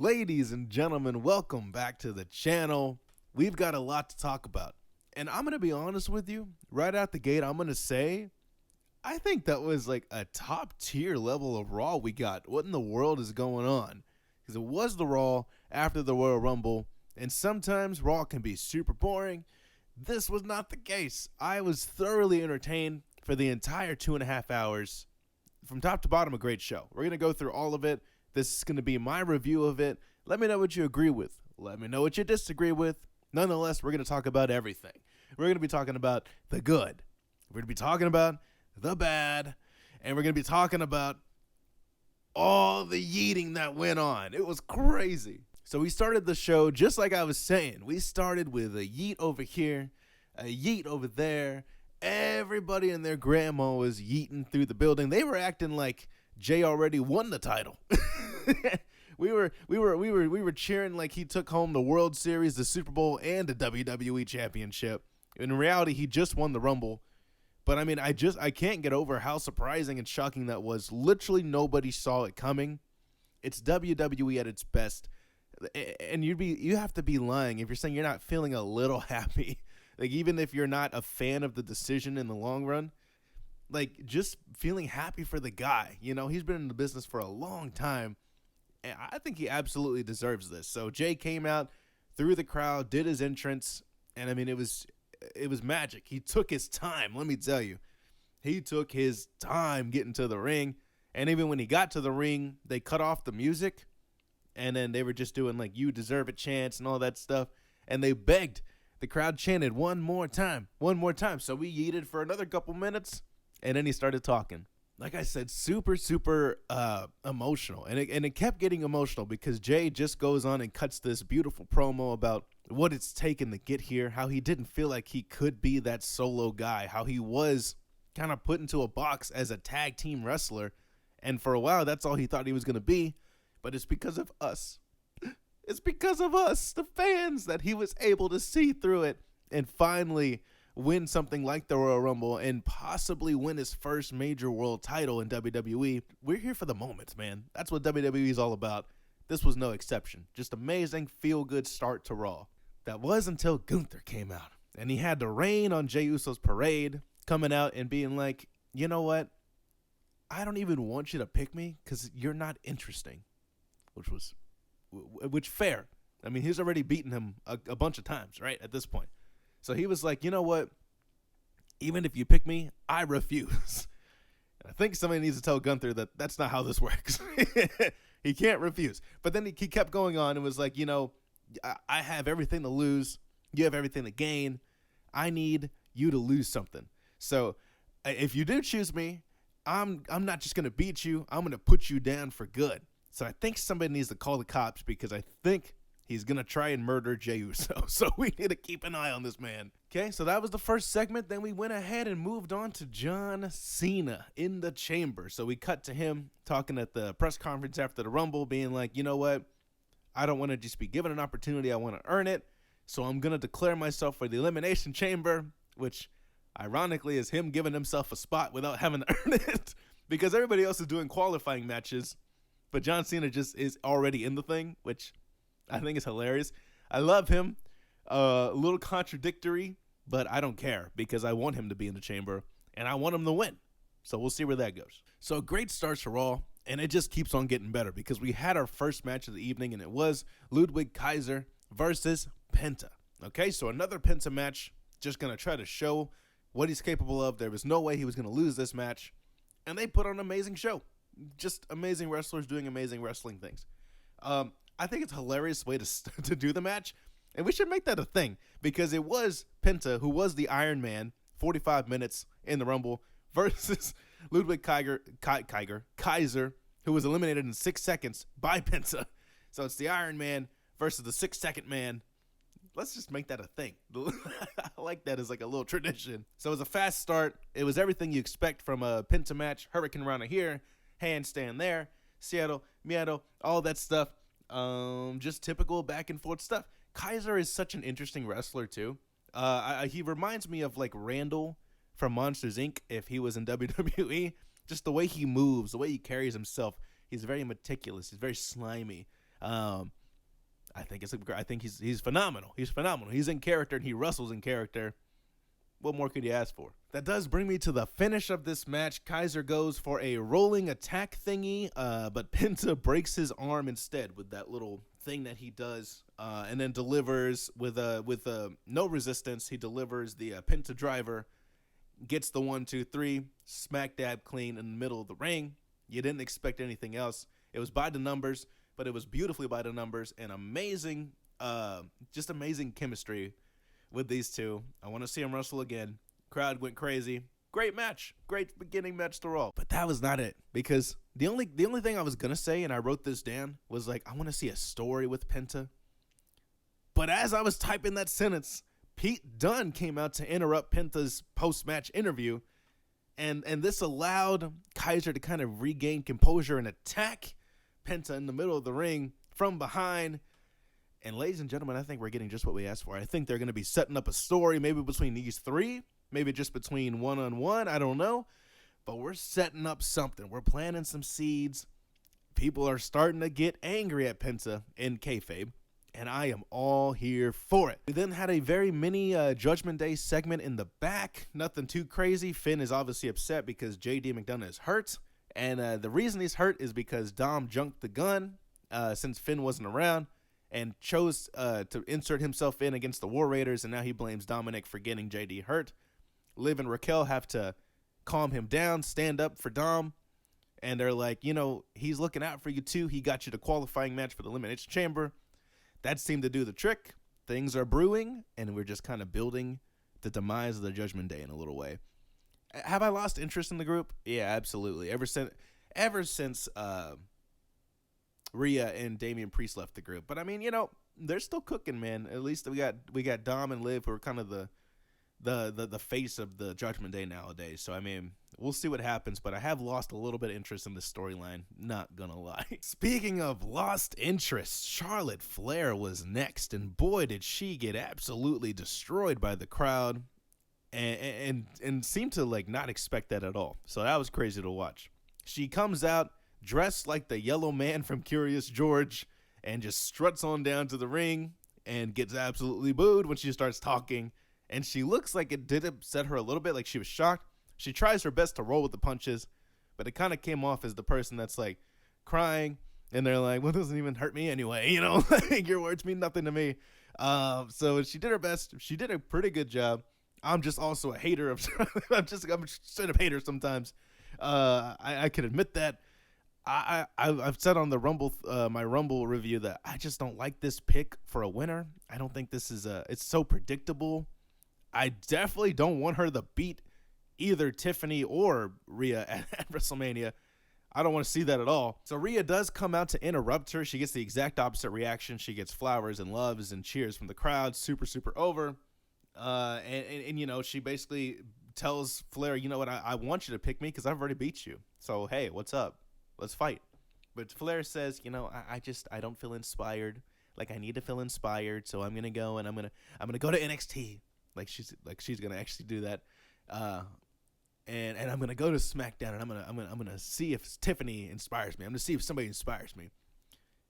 Ladies and gentlemen, welcome back to the channel. We've got a lot to talk about. And I'm going to be honest with you, right out the gate, I'm going to say, I think that was like a top tier level of Raw we got. What in the world is going on? Because it was the Raw after the Royal Rumble, and sometimes Raw can be super boring. This was not the case. I was thoroughly entertained for the entire 2.5 hours. From top to bottom, a great show. We're going to go through all of it. This is going to be my review of it. Let me know what you agree with. Let me know what you disagree with. Nonetheless, we're going to talk about everything. We're going to be talking about the good. We're going to be talking about the bad. And we're going to be talking about all the yeeting that went on. It was crazy. So we started the show just like I was saying. We started with a yeet over here, a yeet over there. Everybody and their grandma was yeeting through the building. They were acting like Jey already won the title. we were cheering like he took home the World Series, the Super Bowl, and the WWE Championship. In reality, he just won the Rumble. But I mean, I can't get over how surprising and shocking that was. Literally nobody saw it coming. It's WWE at its best. And you have to be lying if you're saying you're not feeling a little happy. Like, even if you're not a fan of the decision in the long run, like, just feeling happy for the guy. You know, he's been in the business for a long time, and I think he absolutely deserves this. So Jey came out through the crowd, did his entrance, and I mean, it was magic. He took his time, let me tell you. He took his time getting to the ring, and even when he got to the ring, they cut off the music, and then they were just doing, like, "You deserve it" chants and all that stuff, and they begged. The crowd chanted, one more time. So we yeeted for another couple minutes, and then he started talking. Like I said, super emotional. And it kept getting emotional because Jey just goes on and cuts this beautiful promo about what it's taken to get here, how he didn't feel like he could be that solo guy, how he was kind of put into a box as a tag team wrestler. And for a while, that's all he thought he was going to be. But it's because of us. It's because of us, the fans, that he was able to see through it and finally win something like the Royal Rumble and possibly win his first major world title in WWE. We're here for the moments, man. That's what WWE is all about. This was no exception. Just amazing, feel-good start to Raw. That was until Gunther came out, and he had to rain on Jey Uso's parade, coming out and being like, you know what? I don't even want you to pick me because you're not interesting, which fair. I mean, he's already beaten him a bunch of times, right, at this point. So he was like, you know what? Even if you pick me, I refuse. And I think somebody needs to tell Gunther that that's not how this works. He can't refuse. But then he kept going on and was like, you know, I have everything to lose. You have everything to gain. I need you to lose something. So if you do choose me, I'm not just going to beat you. I'm going to put you down for good. So I think somebody needs to call the cops because I think he's going to try and murder Jey Uso. So we need to keep an eye on this man. Okay, so that was the first segment. Then we went ahead and moved on to John Cena in the chamber. So we cut to him talking at the press conference after the Rumble, being like, you know what? I don't want to just be given an opportunity. I want to earn it. So I'm going to declare myself for the Elimination Chamber, which ironically is him giving himself a spot without having to earn it because everybody else is doing qualifying matches. But John Cena just is already in the thing, which I think is hilarious. I love him. A little contradictory, but I don't care because I want him to be in the chamber and I want him to win. So we'll see where that goes. So great starts for Raw, and it just keeps on getting better because we had our first match of the evening, and it was Ludwig Kaiser versus Penta. Okay, so another Penta match, just going to try to show what he's capable of. There was no way he was going to lose this match, and they put on an amazing show. Just amazing wrestlers doing amazing wrestling things. I think it's a hilarious way to do the match, and we should make that a thing because it was Penta, who was the Iron Man, 45 minutes in the Rumble, versus Ludwig Kaiser, who was eliminated in 6 seconds by Penta. So it's the Iron Man versus the 6-second man. Let's just make that a thing. I like that as like a little tradition. So it was a fast start. It was everything you expect from a Penta match. Hurricane Rana here, handstand there, Seattle, Miedo, all that stuff. Just typical back and forth stuff. Kaiser is such an interesting wrestler too. He reminds me of like Randall from Monsters Inc. if he was in WWE. Just the way he moves, the way he carries himself. He's very meticulous. He's very slimy. I think he's phenomenal. He's phenomenal. He's in character and he wrestles in character. What more could you ask for? That does bring me to the finish of this match. Kaiser goes for a rolling attack thingy, but Penta breaks his arm instead with that little thing that he does, and then delivers with no resistance. He delivers the Penta driver, gets the 1, 2, 3, smack dab clean in the middle of the ring. You didn't expect anything else. It was by the numbers, but it was beautifully by the numbers and amazing, just amazing chemistry with these two. I want to see them wrestle again. Crowd went crazy. Great match. Great beginning match to Raw. But that was not it, because the only thing I was going to say, and I wrote this down, was like, I want to see a story with Penta. But as I was typing that sentence, Pete Dunne came out to interrupt Penta's post-match interview, and this allowed Kaiser to kind of regain composure and attack Penta in the middle of the ring from behind. And ladies and gentlemen, I think we're getting just what we asked for. I think they're going to be setting up a story maybe between these three, maybe just between one-on-one, I don't know. But we're setting up something. We're planting some seeds. People are starting to get angry at Penta in kayfabe, and I am all here for it. We then had a very mini Judgment Day segment in the back. Nothing too crazy. Finn is obviously upset because JD McDonough is hurt, and the reason he's hurt is because Dom junked the gun since Finn wasn't around, and chose to insert himself in against the War Raiders, and now he blames Dominic for getting JD hurt. Liv and Raquel have to calm him down, stand up for Dom, and they're like, he's looking out for you too. He got you the qualifying match for the Elimination Chamber. That seemed to do the trick. Things are brewing, and we're just kind of building the demise of the Judgment Day in a little way. Have I lost interest in the group? Yeah, absolutely. Ever since Rhea and Damian Priest left the group. But I mean, they're still cooking, man. At least we got Dom and Liv, who are kind of the face of the Judgment Day nowadays. So I mean, we'll see what happens, but I have lost a little bit of interest in this storyline, not gonna lie. Speaking of lost interest, Charlotte Flair was next, and boy did she get absolutely destroyed by the crowd, and seemed to like not expect that at all. So that was crazy to watch. She comes out dressed like the yellow man from Curious George, and just struts on down to the ring and gets absolutely booed when she starts talking. And she looks like it did upset her a little bit, like she was shocked. She tries her best to roll with the punches, but it kind of came off as the person that's like crying, and they're like, well, it doesn't even hurt me anyway, like your words mean nothing to me. So she did her best. She did a pretty good job. I'm just also a hater of I'm a straight up hater sometimes. I can admit that. I've said on the Rumble, my Rumble review, that I just don't like this pick for a winner. I don't think this is it's so predictable. I definitely don't want her to beat either Tiffany or Rhea at WrestleMania. I don't want to see that at all. So Rhea does come out to interrupt her. She gets the exact opposite reaction. She gets flowers and loves and cheers from the crowd. Super, super over. And she basically tells Flair, you know what, I want you to pick me because I've already beat you. So, hey, what's up? Let's fight. But Flair says, I don't feel inspired. Like, I need to feel inspired, so I'm gonna go and I'm gonna go to NXT. Like she's gonna actually do that. And I'm gonna go to SmackDown, and I'm gonna see if Tiffany inspires me. I'm gonna see if somebody inspires me.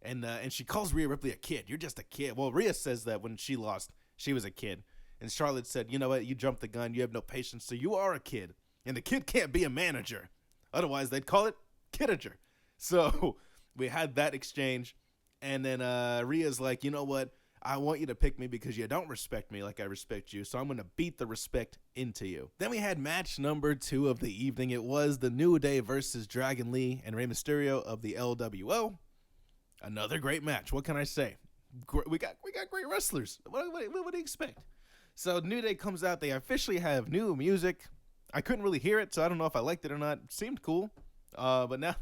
And she calls Rhea Ripley a kid. You're just a kid. Well, Rhea says that when she lost, she was a kid. And Charlotte said, you know what, you jumped the gun, you have no patience, so you are a kid. And the kid can't be a manager. Otherwise, they'd call it Kidager. So we had that exchange. And then Rhea's like, you know what, I want you to pick me because you don't respect me like I respect you, so I'm going to beat the respect into you. Then we had match number 2 of the evening. It was the New Day versus Dragon Lee and Rey Mysterio of the LWO. Another great match. What can I say? We got great wrestlers. What do you expect? So New Day comes out. They officially have new music. I couldn't really hear it, so I don't know if I liked it or not. It seemed cool. But now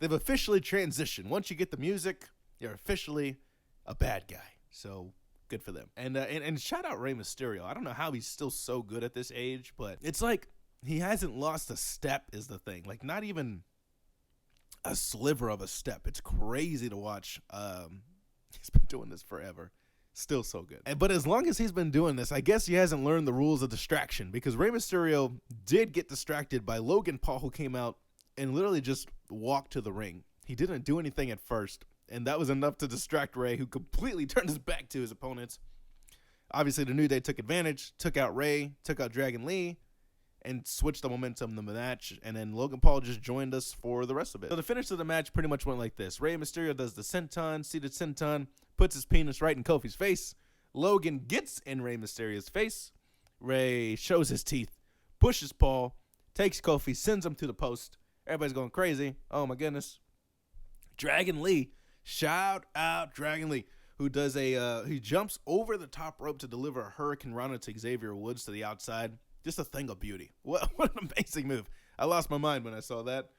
they've officially transitioned. Once you get the music, you're officially a bad guy. So good for them. And shout out Rey Mysterio. I don't know how he's still so good at this age, but it's like he hasn't lost a step is the thing. Like not even a sliver of a step. It's crazy to watch. He's been doing this forever. Still so good. But as long as he's been doing this, I guess he hasn't learned the rules of distraction, because Rey Mysterio did get distracted by Logan Paul, who came out and literally just walked to the ring. He didn't do anything at first, and that was enough to distract Rey, who completely turned his back to his opponents. Obviously, the New Day took advantage, took out Rey, took out Dragon Lee, and switched the momentum of the match, and then Logan Paul just joined us for the rest of it. So the finish of the match pretty much went like this. Rey Mysterio does the senton, seated senton, puts his penis right in Kofi's face. Logan gets in Rey Mysterio's face. Rey shows his teeth, pushes Paul, takes Kofi, sends him to the post. Everybody's going crazy. Oh my goodness. Dragon Lee, shout out Dragon Lee, who does he jumps over the top rope to deliver a Hurricane Rana to Xavier Woods to the outside. Just a thing of beauty. What an amazing move. I lost my mind when I saw that.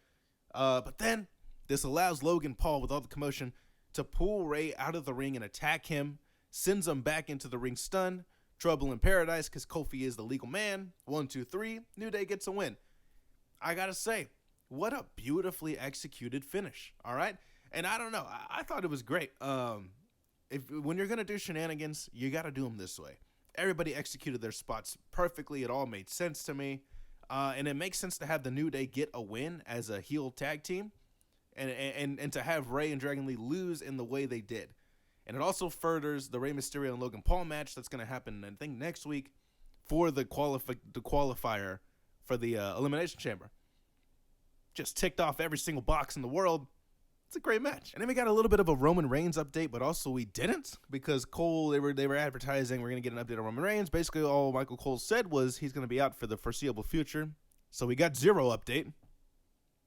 But then this allows Logan Paul, with all the commotion, to pull Rey out of the ring and attack him, sends him back into the ring stun. Trouble in paradise because Kofi is the legal man. 1, 2, 3. New Day gets a win. I got to say, what a beautifully executed finish. All right? And I don't know. I thought it was great. When you're going to do shenanigans, you got to do them this way. Everybody executed their spots perfectly. It all made sense to me. And it makes sense to have the New Day get a win as a heel tag team and to have Rey and Dragon Lee lose in the way they did. And it also furthers the Rey Mysterio and Logan Paul match that's going to happen, I think, next week for the qualifier for the Elimination Chamber. Just ticked off every single box in the world. It's a great match. And then we got a little bit of a Roman Reigns update, but also we didn't, because Cole, they were advertising we're going to get an update on Roman Reigns. Basically, all Michael Cole said was he's going to be out for the foreseeable future. So we got zero update.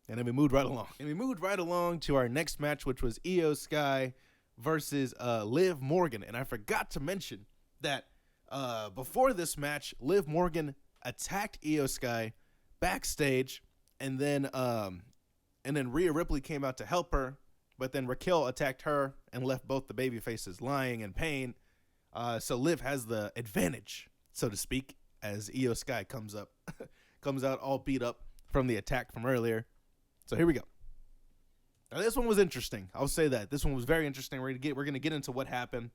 And then we moved right along. And we moved right along to our next match, which was Io Sky versus Liv Morgan. And I forgot to mention that before this match, Liv Morgan attacked Io Sky backstage, and then Rhea Ripley came out to help her, but then Raquel attacked her and left both the baby faces lying in pain. So Liv has the advantage, so to speak, as Io Sky comes out all beat up from the attack from earlier. So here we go. Now this one was interesting. I'll say that. This one was very interesting. We're gonna get into what happened.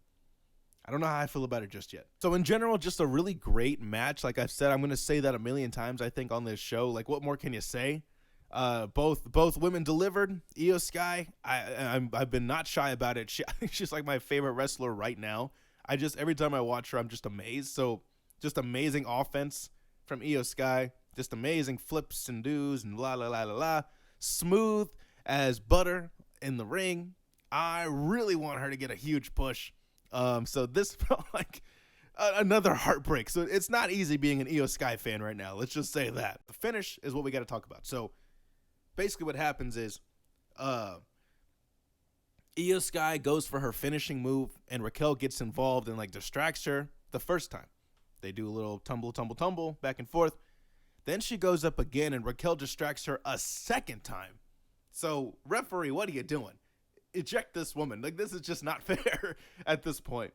I don't know how I feel about it just yet. So in general, just a really great match. Like I've said, I'm gonna say that a million times, I think, on this show. Like, what more can you say? Both women delivered. Io Sky, I've been not shy about it. She's like my favorite wrestler right now. Every time I watch her, I'm just amazed. So just amazing offense from Io Sky. Just amazing flips and do's and la la la la la. Smooth as butter in the ring. I really want her to get a huge push. So this felt like another heartbreak. So it's not easy being an Io Sky fan right now. Let's just say that. The finish is what we got to talk about. So basically what happens is Io Sky goes for her finishing move, and Raquel gets involved and like distracts her the first time. They do a little tumble back and forth. Then she goes up again, and Raquel distracts her a second time. So, referee, what are you doing? Eject this woman. Like, this is just not fair at this point.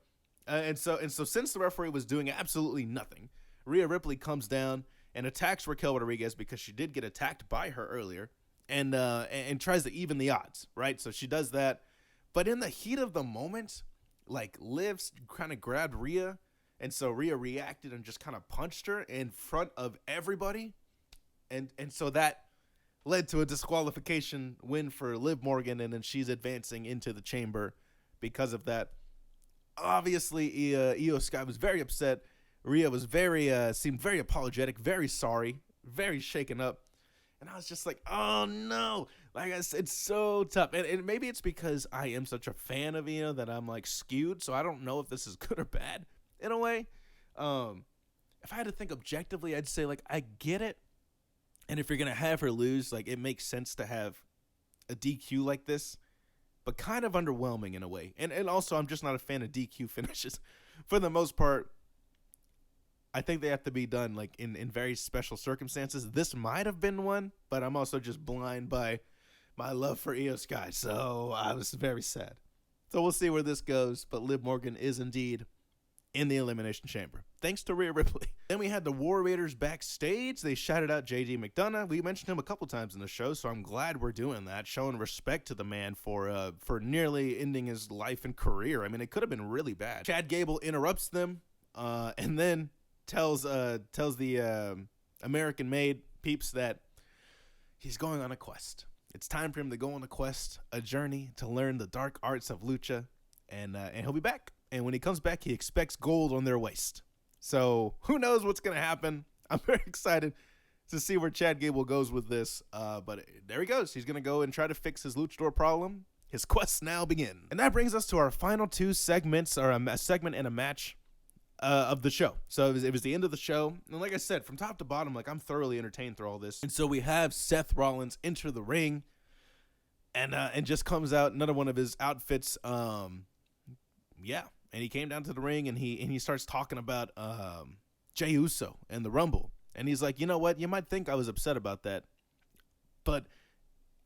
And so since the referee was doing absolutely nothing, Rhea Ripley comes down and attacks Raquel Rodriguez because she did get attacked by her earlier, and tries to even the odds, right? So she does that. But in the heat of the moment, like, Liv kind of grabbed Rhea, and so Rhea reacted and just kind of punched her in front of everybody. And so that led to a disqualification win for Liv Morgan, and then she's advancing into the chamber because of that. Obviously, Io Sky was very upset. Rhea was seemed very apologetic, very sorry, very shaken up. And I was just like, oh no. Like I said, it's so tough. And maybe it's because I am such a fan of Io that I'm like skewed. So I don't know if this is good or bad in a way. If I had to think objectively, I'd say like, I get it. And if you're going to have her lose, like, it makes sense to have a DQ like this, but kind of underwhelming in a way. And also, I'm just not a fan of DQ finishes. For the most part, I think they have to be done, like, in very special circumstances. This might have been one, but I'm also just blind by my love for Io Sky, so I was very sad. So we'll see where this goes, but Liv Morgan is indeed in the Elimination Chamber, thanks to Rhea Ripley. Then we had the War Raiders backstage. They shouted out JD McDonough. We mentioned him a couple times in the show, so I'm glad we're doing that, showing respect to the man for nearly ending his life and career. I mean, it could have been really bad. Chad Gable interrupts them, and then tells the American-made peeps that he's going on a quest. It's time for him to go on a quest, a journey to learn the dark arts of lucha, and he'll be back. And when he comes back, he expects gold on their waist. So who knows what's going to happen? I'm very excited to see where Chad Gable goes with this. But there he goes. He's going to go and try to fix his luchador problem. His quests now begin. And that brings us to our final two segments, or a segment and a match of the show. So it was the end of the show. And like I said, from top to bottom, like I'm thoroughly entertained through all this. And so we have Seth Rollins enter the ring and just comes out another one of his outfits. Yeah. And he came down to the ring and he starts talking about Jey Uso and the Rumble. And he's like, you know what? You might think I was upset about that, but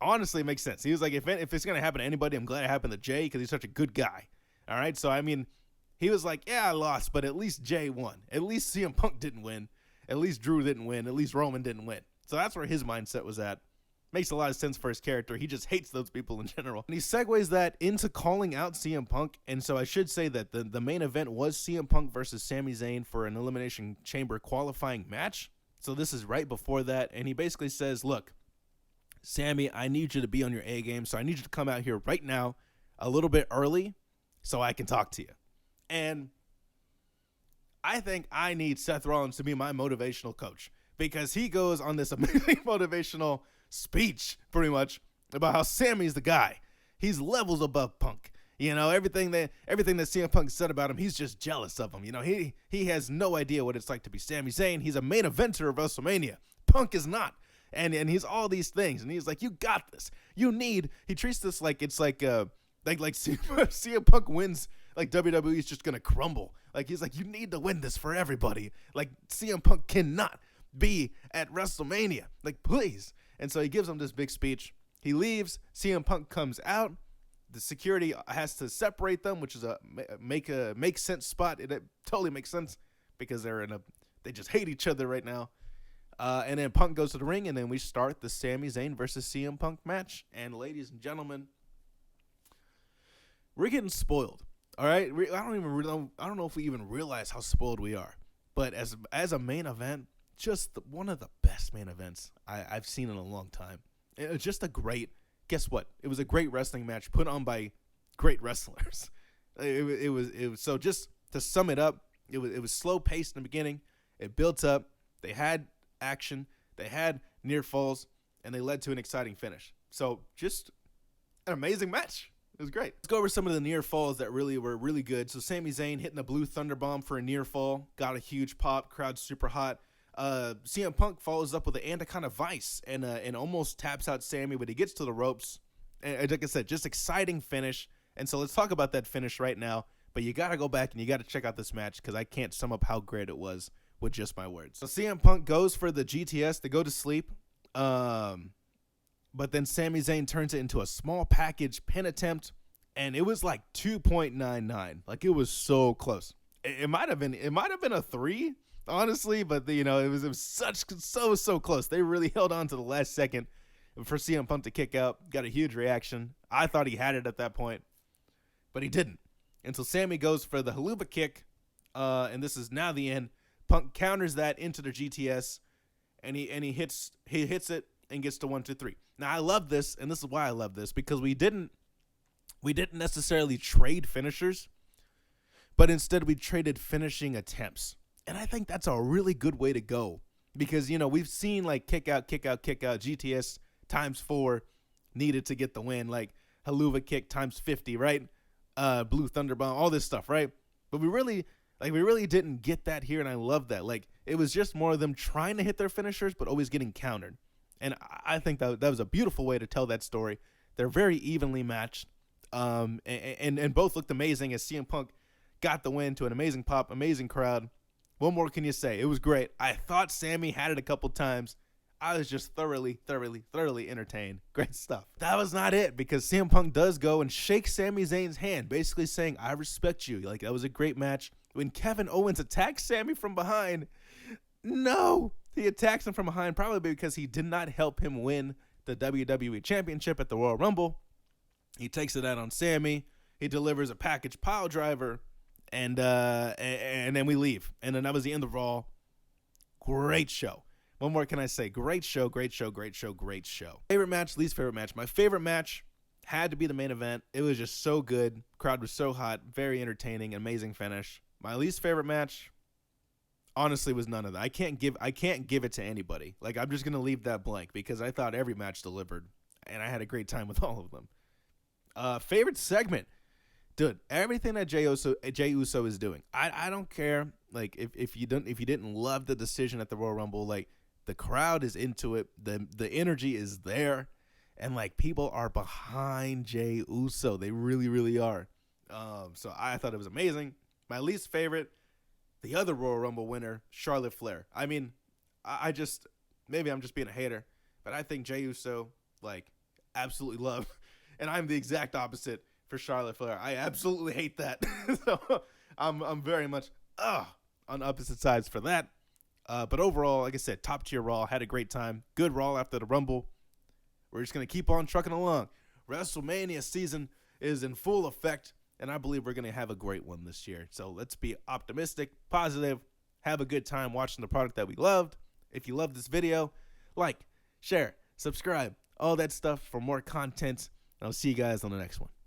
honestly, it makes sense. He was like, if it's going to happen to anybody, I'm glad it happened to Jey because he's such a good guy. All right. So, I mean, he was like, yeah, I lost, but at least Jey won. At least CM Punk didn't win. At least Drew didn't win. At least Roman didn't win. So that's where his mindset was at. Makes a lot of sense for his character. He just hates those people in general. And he segues that into calling out CM Punk. And so I should say that the main event was CM Punk versus Sami Zayn for an Elimination Chamber qualifying match. So this is right before that. And he basically says, look, Sami, I need you to be on your A game. So I need you to come out here right now a little bit early so I can talk to you. And I think I need Seth Rollins to be my motivational coach because he goes on this amazing motivational speech pretty much about how Sami's the guy. He's levels above Punk. You know, everything that CM Punk said about him, he's just jealous of him. You know, he has no idea what it's like to be Sami Zayn. He's a main eventer of WrestleMania. Punk is not. And he's all these things. And he's like, you got this. He treats this like it's like CM Punk wins, like WWE is just going to crumble. Like, he's like, you need to win this for everybody. Like, CM Punk cannot be at WrestleMania. Like, please. And so he gives him this big speech. He leaves. CM Punk comes out. The security has to separate them, which is a make sense spot. It totally makes sense because they just hate each other right now. And then Punk goes to the ring, and then we start the Sami Zayn versus CM Punk match. And ladies and gentlemen, we're getting spoiled. All right, I don't know if we even realize how spoiled we are. But as a main event, just one of the best main events I've seen in a long time. It was just guess what? It was a great wrestling match put on by great wrestlers. It was so just to sum it up, it was slow paced in the beginning. It built up. They had action. They had near falls, and they led to an exciting finish. So just an amazing match. It was great. Let's go over some of the near falls that were really good. So Sami Zayn hitting a blue thunder bomb for a near fall. Got a huge pop. Crowd super hot. CM Punk follows up with an Anaconda Vice and almost taps out Sami, but he gets to the ropes. And like I said, just exciting finish. And so let's talk about that finish right now. But you got to go back and you got to check out this match because I can't sum up how great it was with just my words. So CM Punk goes for the GTS to go to sleep. But then Sami Zayn turns it into a small package pin attempt, and it was like 2.99. Like, it was so close. It might have been a 3, honestly, but it was so close. They really held on to the last second for CM Punk to kick out. Got a huge reaction. I thought he had it at that point, but he didn't. Until Sami goes for the haluva kick, and this is now the end. Punk counters that into the GTS, and he hits it and gets to 1, 2, 3. Now I love this, and this is why I love this, because we didn't necessarily trade finishers, but instead we traded finishing attempts. And I think that's a really good way to go because, we've seen like kick out, GTS times 4 needed to get the win, like haluva kick times 50, right? Blue Thunder Bomb, all this stuff, right? But we really didn't get that here, and I love that. Like, it was just more of them trying to hit their finishers, but always getting countered. And I think that was a beautiful way to tell that story. They're very evenly matched, and both looked amazing as CM Punk got the win to an amazing pop, amazing crowd. What more can you say? It was great. I thought Sami had it a couple times. I was just thoroughly entertained. Great stuff. That was not it, because CM Punk does go and shake Sami Zayn's hand, basically saying, I respect you. Like, that was a great match. When Kevin Owens attacks Sami from behind, no, he attacks him from behind probably because he did not help him win the WWE Championship at the Royal Rumble. He takes it out on Sami. He delivers a package pile driver, and then we leave. And then that was the end of Raw. Great show. What more can I say? Great show, great show, great show, great show. Favorite match, least favorite match. My favorite match had to be the main event. It was just so good. Crowd was so hot, very entertaining, amazing finish. My least favorite match, honestly, was none of that. I can't give it to anybody. Like, I'm just gonna leave that blank because I thought every match delivered, and I had a great time with all of them. Favorite segment, dude. Everything that Jey Uso is doing. I don't care. Like, if you didn't love the decision at the Royal Rumble, like, the crowd is into it. The energy is there, and like, people are behind Jey Uso. They really, really are. So I thought it was amazing. My least favorite, the other Royal Rumble winner, Charlotte Flair. I mean, I just, maybe I'm just being a hater, but I think Jey Uso, like, absolutely love. And I'm the exact opposite for Charlotte Flair. I absolutely hate that. So I'm very much on opposite sides for that. But overall, like I said, top tier Raw. Had a great time. Good Raw after the Rumble. We're just going to keep on trucking along. WrestleMania season is in full effect, and I believe we're going to have a great one this year. So let's be optimistic, positive, have a good time watching the product that we loved. If you love this video, like, share, subscribe, all that stuff for more content. I'll see you guys on the next one.